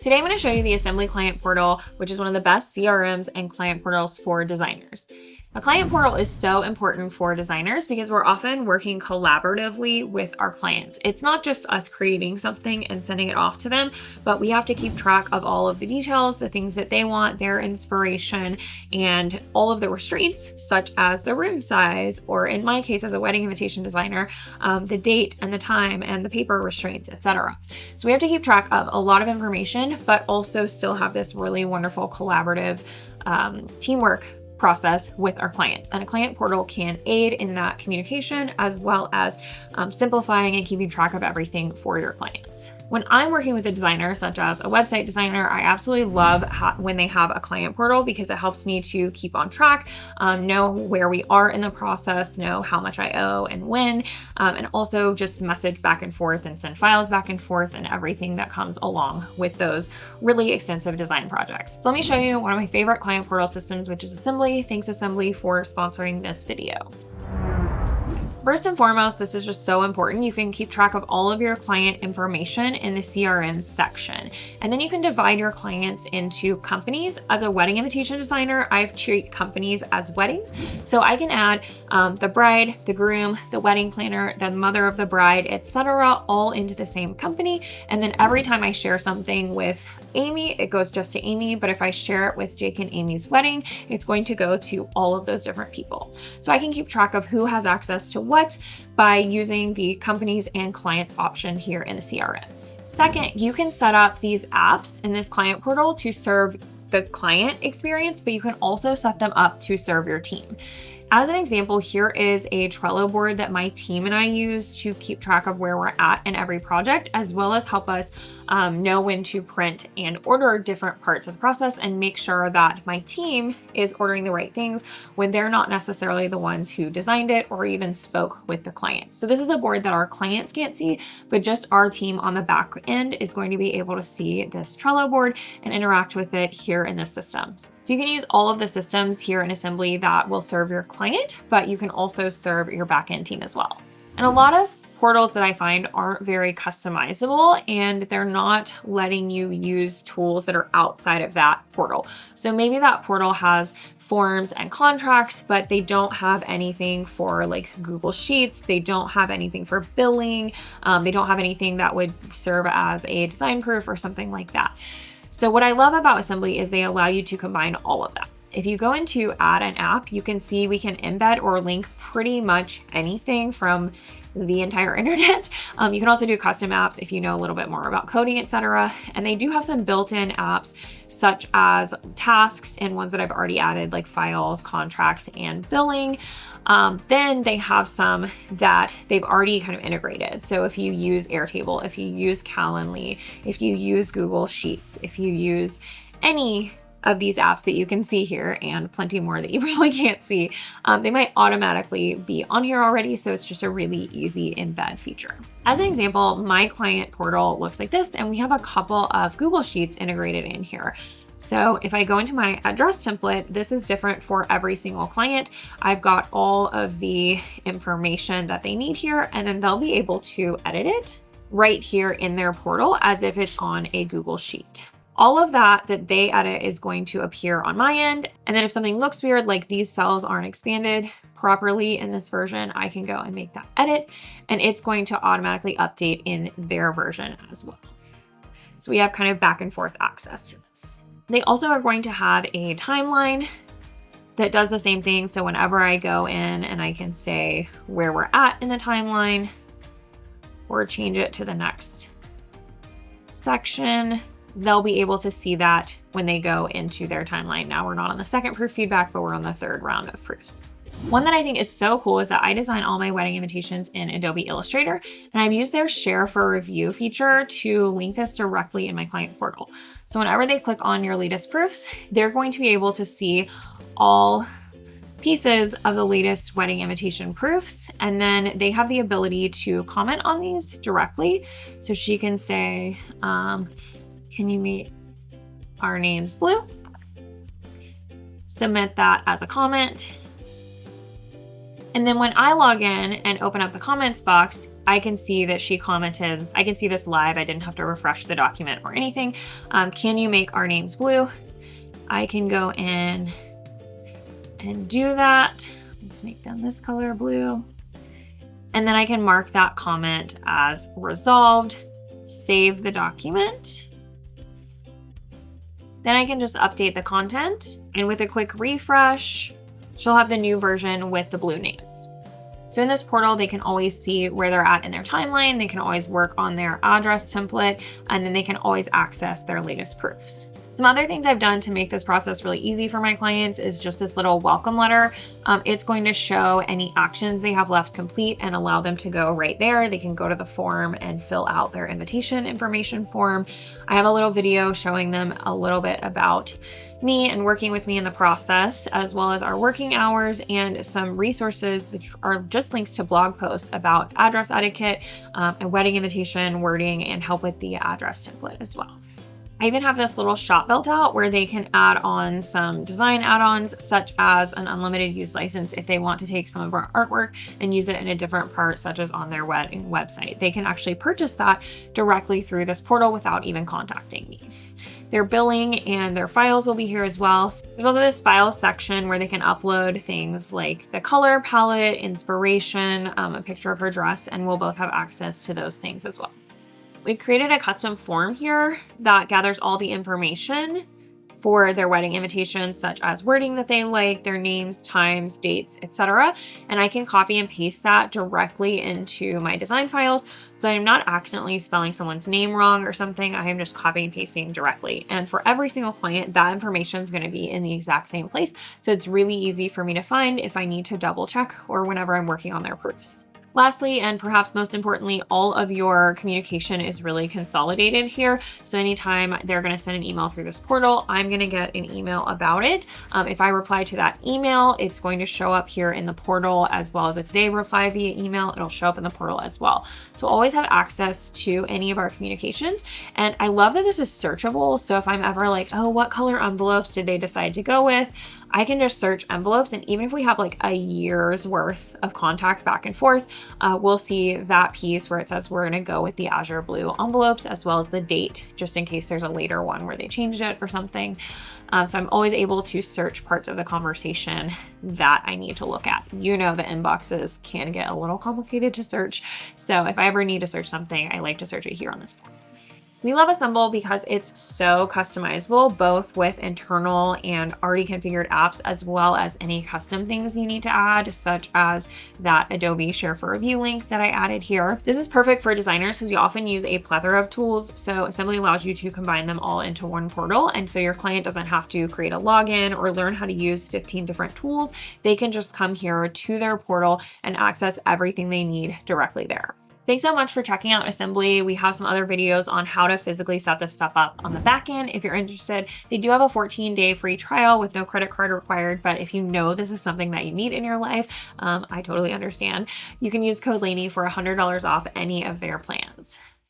Today I'm going to show you the Assembly Client Portal, which is one of the best CRMs and client portals for designers. A client portal is so important for designers because we're often working collaboratively with our clients. It's not just us creating something and sending it off to them, but we have to keep track of all of the details, the things that they want, their inspiration, and all of the restraints, such as the room size, or in my case as a wedding invitation designer, the date and the time and the paper restraints, etc. So we have to keep track of a lot of information, but also still have this really wonderful collaborative teamwork process with our clients. And a client portal can aid in that communication as well as simplifying and keeping track of everything for your clients. When I'm working with a designer, such as a website designer, I absolutely love when they have a client portal because it helps me to keep on track, know where we are in the process, know how much I owe and when, and also just message back and forth and send files back and forth and everything that comes along with those really extensive design projects. So let me show you one of my favorite client portal systems, which is Assembly. Thanks Assembly for sponsoring this video. First and foremost, this is just so important. You can keep track of all of your client information in the CRM section. And then you can divide your clients into companies. As a wedding invitation designer, I treat companies as weddings. So I can add the bride, the groom, the wedding planner, the mother of the bride, etc., all into the same company. And then every time I share something with Amy, it goes just to Amy. But if I share it with Jake and Amy's wedding, it's going to go to all of those different people. So I can keep track of who has access to what by using the companies and clients option here in the CRM. Second, you can set up these apps in this client portal to serve the client experience, but you can also set them up to serve your team. As an example, here is a Trello board that my team and I use to keep track of where we're at in every project, as well as help us know when to print and order different parts of the process and make sure that my team is ordering the right things when they're not necessarily the ones who designed it or even spoke with the client. So this is a board that our clients can't see, but just our team on the back end is going to be able to see this Trello board and interact with it here in the systems. So you can use all of the systems here in Assembly that will serve your client, but you can also serve your backend team as well. And a lot of portals that I find aren't very customizable and they're not letting you use tools that are outside of that portal. So maybe that portal has forms and contracts, but they don't have anything for like Google Sheets. They don't have anything for billing. They don't have anything that would serve as a design proof or something like that. So what I love about Assembly is they allow you to combine all of that. If you go into add an app, you can see we can embed or link pretty much anything from the entire internet. You can also do custom apps if you know a little bit more about coding, etc. And they do have some built-in apps such as tasks and ones that I've already added like files, contracts, and billing. Then they have some that they've already kind of integrated. So if you use Airtable, if you use Calendly, if you use Google Sheets, if you use any of these apps that you can see here and plenty more that you probably can't see, they might automatically be on here already. So it's just a really easy embed feature. As an example, my client portal looks like this, and we have a couple of Google Sheets integrated in here. So if I go into my address template, this is different for every single client. I've got all of the information that they need here, and then they'll be able to edit it right here in their portal as if it's on a Google Sheet. All of that they edit is going to appear on my end. And then if something looks weird, like these cells aren't expanded properly in this version, I can go and make that edit, and it's going to automatically update in their version as well. So we have kind of back and forth access to this. They also are going to have a timeline that does the same thing. So whenever I go in and I can say where we're at in the timeline or change it to the next section, they'll be able to see that when they go into their timeline. Now we're not on the second proof feedback, but we're on the third round of proofs. One that I think is so cool is that I design all my wedding invitations in Adobe Illustrator, and I've used their share for review feature to link this directly in my client portal. So whenever they click on your latest proofs, they're going to be able to see all pieces of the latest wedding invitation proofs. And then they have the ability to comment on these directly. So she can say, can you make our names blue? Submit that as a comment. And then when I log in and open up the comments box, I can see that she commented, I can see this live. I didn't have to refresh the document or anything. Can you make our names blue? I can go in and do that. Let's make them this color blue. And then I can mark that comment as resolved, save the document. Then I can just update the content, and with a quick refresh, she'll have the new version with the blue names. So in this portal, they can always see where they're at in their timeline. They can always work on their address template, and then they can always access their latest proofs. Some other things I've done to make this process really easy for my clients is just this little welcome letter. It's going to show any actions they have left complete and allow them to go right there. They can go to the form and fill out their invitation information form. I have a little video showing them a little bit about me and working with me in the process, as well as our working hours and some resources that are just links to blog posts about address etiquette, and wedding invitation wording, and help with the address template as well. I even have this little shop built out where they can add on some design add-ons, such as an unlimited use license if they want to take some of our artwork and use it in a different part, such as on their wedding website. They can actually purchase that directly through this portal without even contacting me. Their billing and their files will be here as well. So go to this files section where they can upload things like the color palette, inspiration, a picture of her dress, and we'll both have access to those things as well. We've created a custom form here that gathers all the information for their wedding invitations, such as wording that they like, their names, times, dates, etc. And I can copy and paste that directly into my design files so I'm not accidentally spelling someone's name wrong or something. I am just copying and pasting directly. And for every single client, that information is going to be in the exact same place. So it's really easy for me to find if I need to double check or whenever I'm working on their proofs. Lastly, and perhaps most importantly, all of your communication is really consolidated here. So anytime they're going to send an email through this portal, I'm going to get an email about it. If I reply to that email, it's going to show up here in the portal, as well as if they reply via email, it'll show up in the portal as well. So always have access to any of our communications. And I love that this is searchable. So if I'm ever like, oh, what color envelopes did they decide to go with? I can just search envelopes, and even if we have like a year's worth of contact back and forth, we'll see that piece where it says we're gonna go with the azure blue envelopes, as well as the date, just in case there's a later one where they changed it or something. So I'm always able to search parts of the conversation that I need to look at. You know, the inboxes can get a little complicated to search. So if I ever need to search something, I like to search it here on this form. We love Assemble because it's so customizable, both with internal and already configured apps, as well as any custom things you need to add, such as that Adobe Share for Review link that I added here. This is perfect for designers because you often use a plethora of tools. So Assembly allows you to combine them all into one portal. And so your client doesn't have to create a login or learn how to use 15 different tools. They can just come here to their portal and access everything they need directly there. Thanks so much for checking out Assembly. We have some other videos on how to physically set this stuff up on the back end. If you're interested, they do have a 14-day free trial with no credit card required. But if you know this is something that you need in your life, I totally understand. You can use code Laney for $100 off any of their plans.